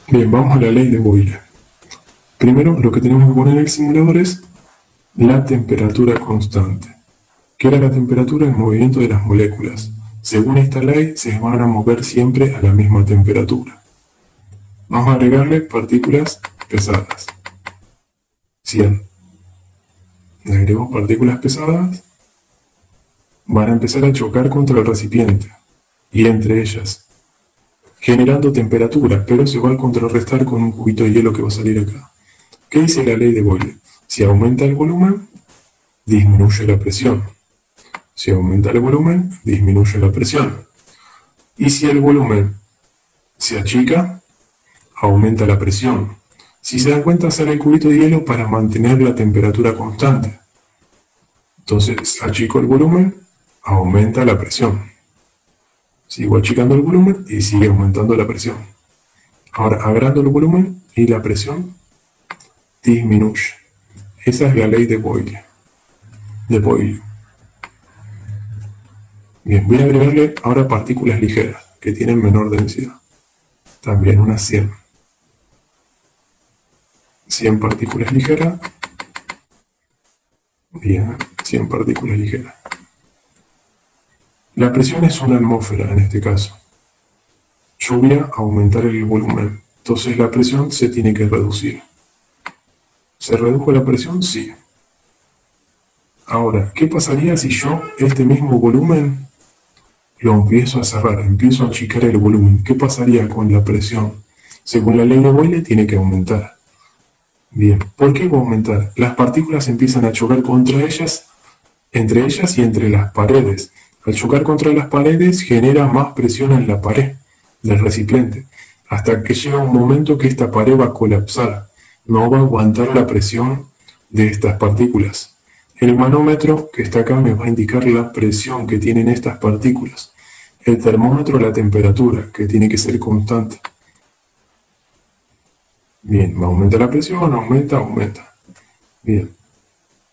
Bien, vamos a la ley de Boyle. Primero, lo que tenemos que poner en el simulador es la temperatura constante, que era la temperatura en movimiento de las moléculas. Según esta ley, se van a mover siempre a la misma temperatura. Vamos a agregarle partículas pesadas. 100. Le agregamos partículas pesadas. Van a empezar a chocar contra el recipiente y entre ellas, generando temperatura, pero se va a contrarrestar con un cubito de hielo que va a salir acá. ¿Qué dice la ley de Boyle? Si aumenta el volumen, disminuye la presión. Si aumenta el volumen, disminuye la presión. Y si el volumen se achica, aumenta la presión. Si se dan cuenta, sale el cubito de hielo para mantener la temperatura constante. Entonces, achico el volumen, aumenta la presión. Sigo achicando el volumen y sigue aumentando la presión. Ahora, agrando el volumen y la presión disminuye. Esa es la ley de Boyle. Bien, voy a agregarle ahora partículas ligeras que tienen menor densidad. También unas 100. 100 partículas ligeras. Bien, 100 partículas ligeras. La presión es una atmósfera en este caso. Yo voy a aumentar el volumen. Entonces la presión se tiene que reducir. ¿Se redujo la presión? Sí. Ahora, ¿qué pasaría si yo este mismo volumen lo empiezo a cerrar, empiezo a achicar el volumen? ¿Qué pasaría con la presión? Según la ley de Boyle, tiene que aumentar. Bien, ¿por qué va a aumentar? Las partículas empiezan a chocar contra ellas, entre ellas y entre las paredes. Al chocar contra las paredes genera más presión en la pared del recipiente, hasta que llega un momento que esta pared va a colapsar. No va a aguantar la presión de estas partículas. El manómetro que está acá me va a indicar la presión que tienen estas partículas. El termómetro la temperatura, que tiene que ser constante. Bien, aumenta la presión, aumenta. Bien.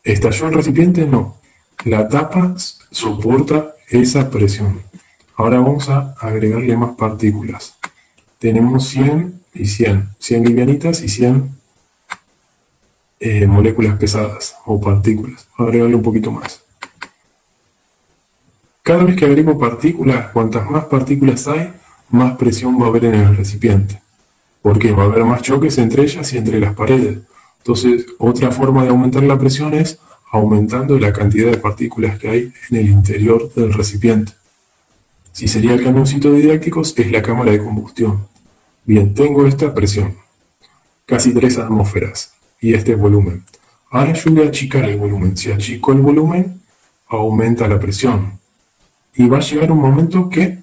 ¿Estalló el recipiente? No. La tapa soporta esa presión. Ahora vamos a agregarle más partículas. Tenemos 100 y 100. 100 livianitas y 100 moléculas pesadas o partículas. Voy a agregarle un poquito más. Cada vez que agrego partículas, cuantas más partículas hay, más presión va a haber en el recipiente. Porque va a haber más choques entre ellas y entre las paredes. Entonces, otra forma de aumentar la presión es aumentando la cantidad de partículas que hay en el interior del recipiente. Si sería el camioncito de didácticos, es la cámara de combustión. Bien, tengo esta presión, casi 3 atmósferas, y este volumen. Ahora yo voy a achicar el volumen. Si achico el volumen, aumenta la presión. Y va a llegar un momento que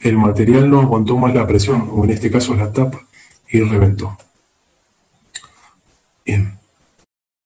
el material no aguantó más la presión, o en este caso la tapa, y reventó. Bien.